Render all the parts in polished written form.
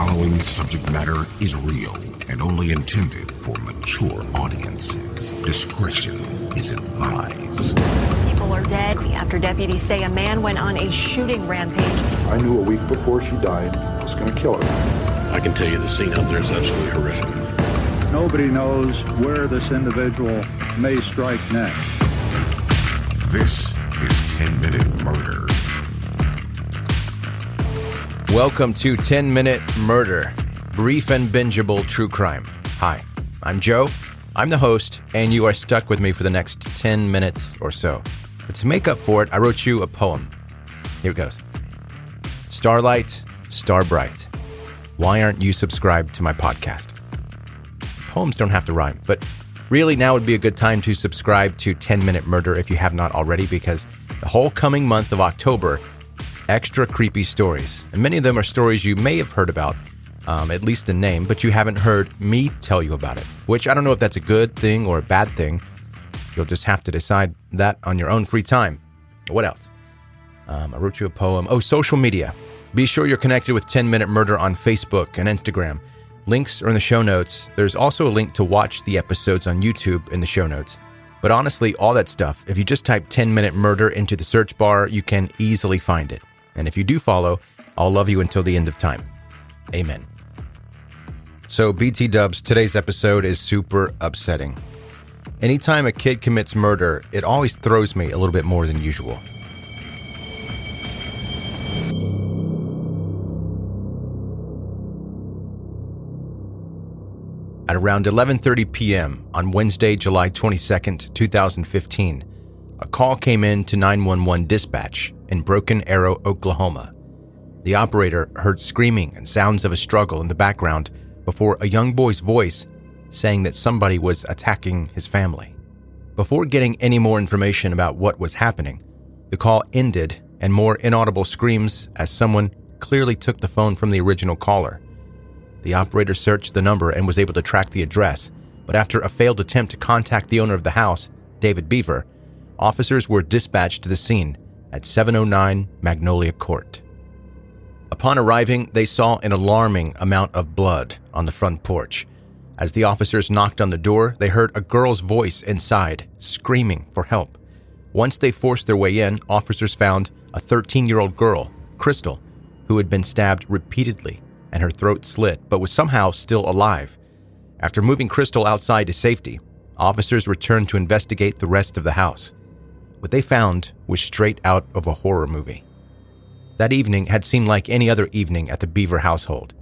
following subject matter is real and only intended for mature audiences. Discretion is advised. People are dead after deputies say a man went on a shooting rampage. I knew a week before she died I was going to kill her. I can tell you the scene out there is absolutely horrific. Nobody knows where this individual may strike next. This is 10-Minute Murder. Welcome to 10-Minute Murder, brief and bingeable true crime. Hi, I'm Joe. I'm the host, and you are stuck with me for the next 10 minutes or so. But to make up for it, I wrote you a poem. Here it goes. Starlight, star bright. Why aren't you subscribed to my podcast? Poems don't have to rhyme, but really now would be a good time to subscribe to 10-Minute Murder if you have not already, because the whole coming month of October, extra creepy stories. And many of them are stories you may have heard about, at least in name, but you haven't heard me tell you about it, which I don't know if that's a good thing or a bad thing. You'll just have to decide that on your own free time. What else? I wrote you a poem. Oh, social media. Be sure you're connected with 10-Minute Murder on Facebook and Instagram. Links are in the show notes. There's also a link to watch the episodes on YouTube in the show notes. But honestly, all that stuff, if you just type 10-Minute Murder into the search bar, you can easily find it. And if you do follow, I'll love you until the end of time. Amen. So BT Dubs, today's episode is super upsetting. Anytime a kid commits murder, it always throws me a little bit more than usual. At around 11:30 p.m. on Wednesday, July 22nd, 2015, a call came in to 911 dispatch in Broken Arrow, Oklahoma. The operator heard screaming and sounds of a struggle in the background before a young boy's voice saying that somebody was attacking his family. Before getting any more information about what was happening, the call ended and more inaudible screams as someone clearly took the phone from the original caller. The operator searched the number and was able to track the address, but after a failed attempt to contact the owner of the house, David Bever, officers were dispatched to the scene at 709 Magnolia Ct. Upon arriving, they saw an alarming amount of blood on the front porch. As the officers knocked on the door, they heard a girl's voice inside, screaming for help. Once they forced their way in, officers found a 13-year-old girl, Crystal, who had been stabbed repeatedly and her throat slit, but was somehow still alive. After moving Crystal outside to safety, officers returned to investigate the rest of the house. What they found was straight out of a horror movie. That evening had seemed like any other evening at the Bever household.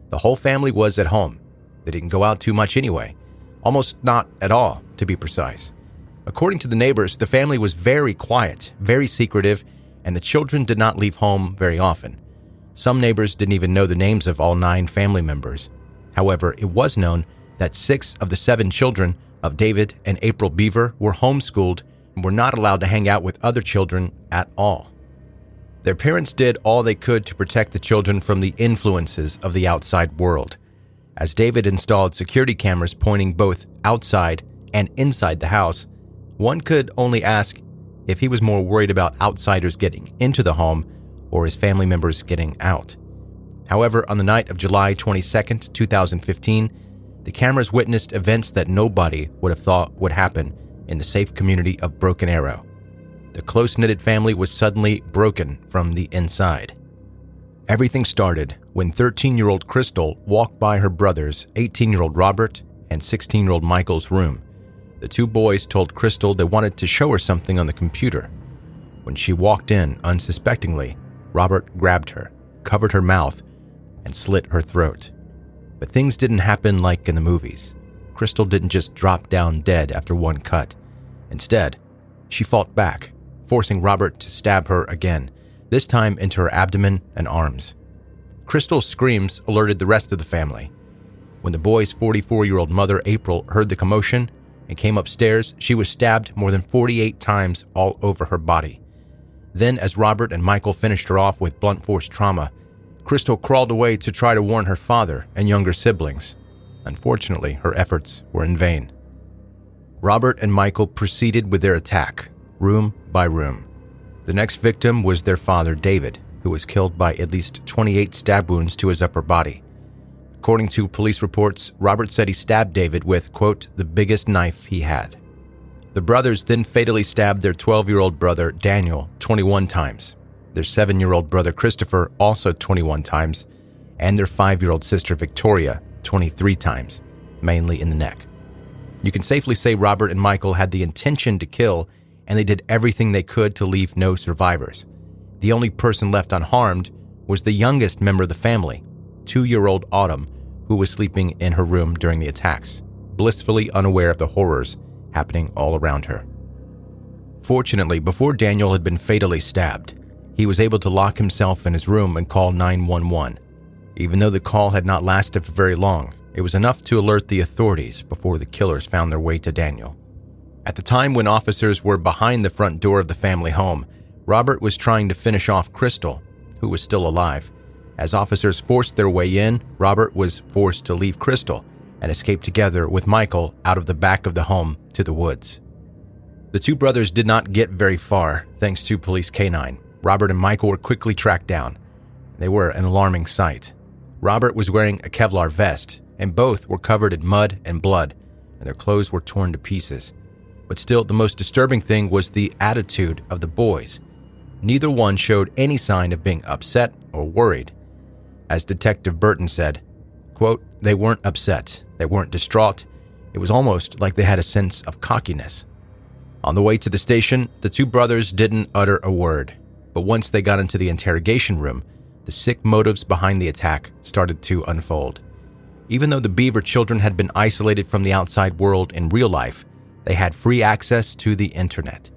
The whole family was at home. They didn't go out too much anyway. Almost not at all, to be precise. According to the neighbors, the family was very quiet, very secretive, and the children did not leave home very often. Some neighbors didn't even know the names of all 9 family members. However, it was known that 6 of the 7 children of David and April Bever were homeschooled and were not allowed to hang out with other children at all. Their parents did all they could to protect the children from the influences of the outside world. As David installed security cameras pointing both outside and inside the house, one could only ask if he was more worried about outsiders getting into the home or his family members getting out. However, on the night of July 22nd, 2015, the cameras witnessed events that nobody would have thought would happen in the safe community of Broken Arrow. The close-knitted family was suddenly broken from the inside. Everything started when 13-year-old Crystal walked by her brothers, 18-year-old Robert and 16-year-old Michael's room. The 2 boys told Crystal they wanted to show her something on the computer. When she walked in unsuspectingly, Robert grabbed her, covered her mouth, and slit her throat. But things didn't happen like in the movies. Crystal didn't just drop down dead after one cut. Instead, she fought back, forcing Robert to stab her again, this time into her abdomen and arms. Crystal's screams alerted the rest of the family. When the boy's 44-year-old mother, April, heard the commotion and came upstairs, she was stabbed more than 48 times all over her body. Then, as Robert and Michael finished her off with blunt force trauma, Crystal crawled away to try to warn her father and younger siblings. Unfortunately, her efforts were in vain. Robert and Michael proceeded with their attack, room by room. The next victim was their father, David, who was killed by at least 28 stab wounds to his upper body. According to police reports, Robert said he stabbed David with, quote, the biggest knife he had. The brothers then fatally stabbed their 12-year-old brother, Daniel, 21 times, their 7-year-old brother, Christopher, also 21 times, and their 5-year-old sister, Victoria, 23 times, mainly in the neck. You can safely say Robert and Michael had the intention to kill, and they did everything they could to leave no survivors. The only person left unharmed was the youngest member of the family, 2-year-old Autumn, who was sleeping in her room during the attacks, blissfully unaware of the horrors happening all around her. Fortunately, before Daniel had been fatally stabbed, he was able to lock himself in his room and call 911. Even though the call had not lasted for very long, it was enough to alert the authorities before the killers found their way to Daniel. At the time when officers were behind the front door of the family home, Robert was trying to finish off Crystal, who was still alive. As officers forced their way in, Robert was forced to leave Crystal and escape together with Michael out of the back of the home to the woods. The two brothers did not get very far, thanks to police canine. Robert and Michael were quickly tracked down. They were an alarming sight. Robert was wearing a Kevlar vest, and both were covered in mud and blood, and their clothes were torn to pieces. But still, the most disturbing thing was the attitude of the boys. Neither one showed any sign of being upset or worried. As Detective Burton said, quote, they weren't upset, they weren't distraught. It was almost like they had a sense of cockiness. On the way to the station, the two brothers didn't utter a word, but once they got into the interrogation room, the sick motives behind the attack started to unfold. Even though the Bever children had been isolated from the outside world in real life, they had free access to the internet.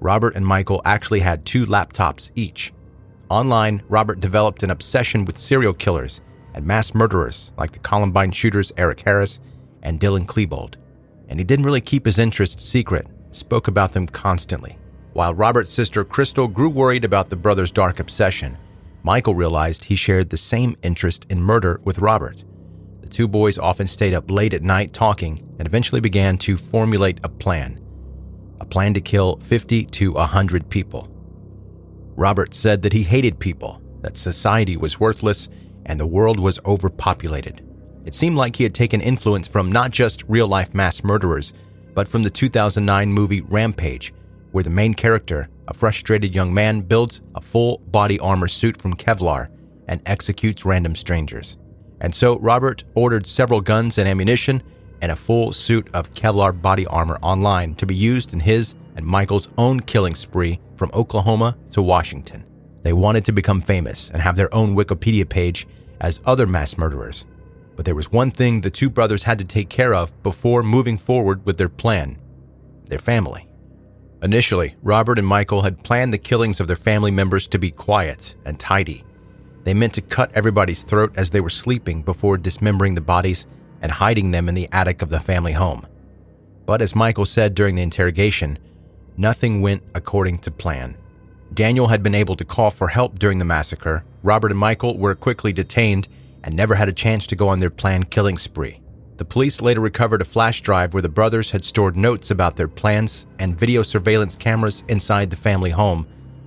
Robert and Michael actually had 2 laptops each. Online, Robert developed an obsession with serial killers and mass murderers like the Columbine shooters Eric Harris and Dylan Klebold. And he didn't really keep his interests secret, spoke about them constantly. While Robert's sister Crystal grew worried about the brothers' dark obsession, Michael realized he shared the same interest in murder with Robert. The two boys often stayed up late at night talking and eventually began to formulate a plan to kill 50 to 100 people. Robert said that he hated people, that society was worthless, and the world was overpopulated. It seemed like he had taken influence from not just real-life mass murderers, but from the 2009 movie Rampage, where the main character, a frustrated young man, builds a full body armor suit from Kevlar and executes random strangers. And so Robert ordered several guns and ammunition and a full suit of Kevlar body armor online to be used in his and Michael's own killing spree from Oklahoma to Washington. They wanted to become famous and have their own Wikipedia page as other mass murderers. But there was one thing the two brothers had to take care of before moving forward with their plan: their family. Initially, Robert and Michael had planned the killings of their family members to be quiet and tidy. They meant to cut everybody's throat as they were sleeping before dismembering the bodies and hiding them in the attic of the family home. But as Michael said during the interrogation, nothing went according to plan. Daniel had been able to call for help during the massacre. Robert and Michael were quickly detained and never had a chance to go on their planned killing spree. The police later recovered a flash drive where the brothers had stored notes about their plans and video surveillance cameras inside the family home,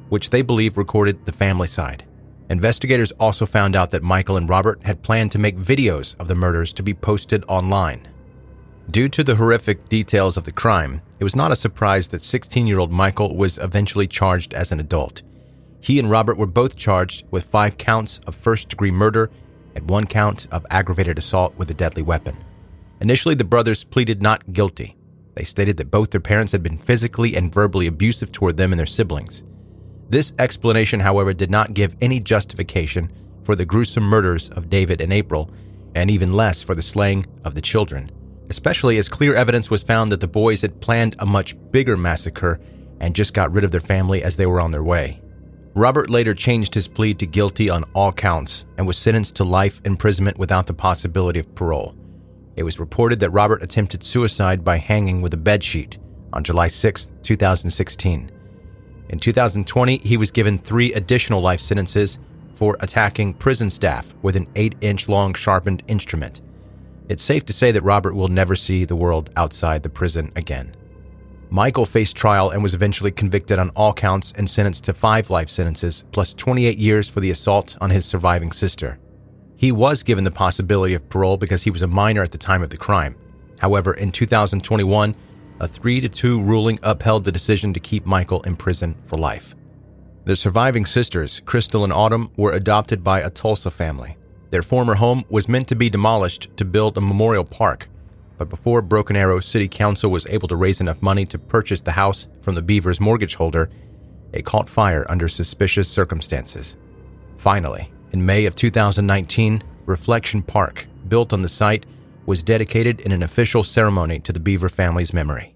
which they believe recorded the family side. Investigators also found out that Michael and Robert had planned to make videos of the murders to be posted online. Due to the horrific details of the crime, it was not a surprise that 16-year-old Michael was eventually charged as an adult. He and Robert were both charged with 5 counts of first-degree murder and 1 count of aggravated assault with a deadly weapon. Initially, the brothers pleaded not guilty. They stated that both their parents had been physically and verbally abusive toward them and their siblings. This explanation, however, did not give any justification for the gruesome murders of David and April, and even less for the slaying of the children, especially as clear evidence was found that the boys had planned a much bigger massacre and just got rid of their family as they were on their way. Robert later changed his plea to guilty on all counts and was sentenced to life imprisonment without the possibility of parole. It was reported that Robert attempted suicide by hanging with a bedsheet on July 6, 2016. In 2020, he was given 3 additional life sentences for attacking prison staff with an 8-inch long sharpened instrument. It's safe to say that Robert will never see the world outside the prison again. Michael faced trial and was eventually convicted on all counts and sentenced to 5 life sentences, plus 28 years for the assault on his surviving sister. He was given the possibility of parole because he was a minor at the time of the crime. However, in 2021, a 3-2 ruling upheld the decision to keep Michael in prison for life. The surviving sisters, Crystal and Autumn, were adopted by a Tulsa family. Their former home was meant to be demolished to build a memorial park, but before Broken Arrow City Council was able to raise enough money to purchase the house from the Bever's mortgage holder, it caught fire under suspicious circumstances. Finally, in May of 2019, Reflection Park, built on the site, was dedicated in an official ceremony to the Bever family's memory.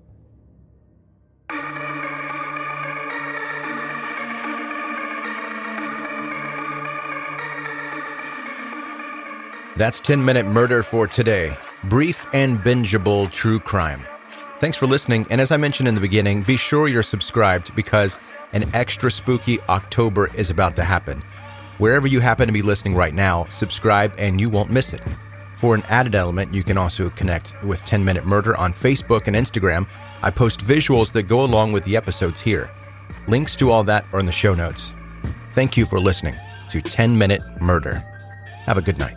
That's 10-Minute Murder for today. Brief and bingeable true crime. Thanks for listening, and as I mentioned in the beginning, be sure you're subscribed because an extra spooky October is about to happen. Wherever you happen to be listening right now, subscribe and you won't miss it. For an added element, you can also connect with 10-Minute Murder on Facebook and Instagram. I post visuals that go along with the episodes here. Links to all that are in the show notes. Thank you for listening to 10-Minute Murder. Have a good night.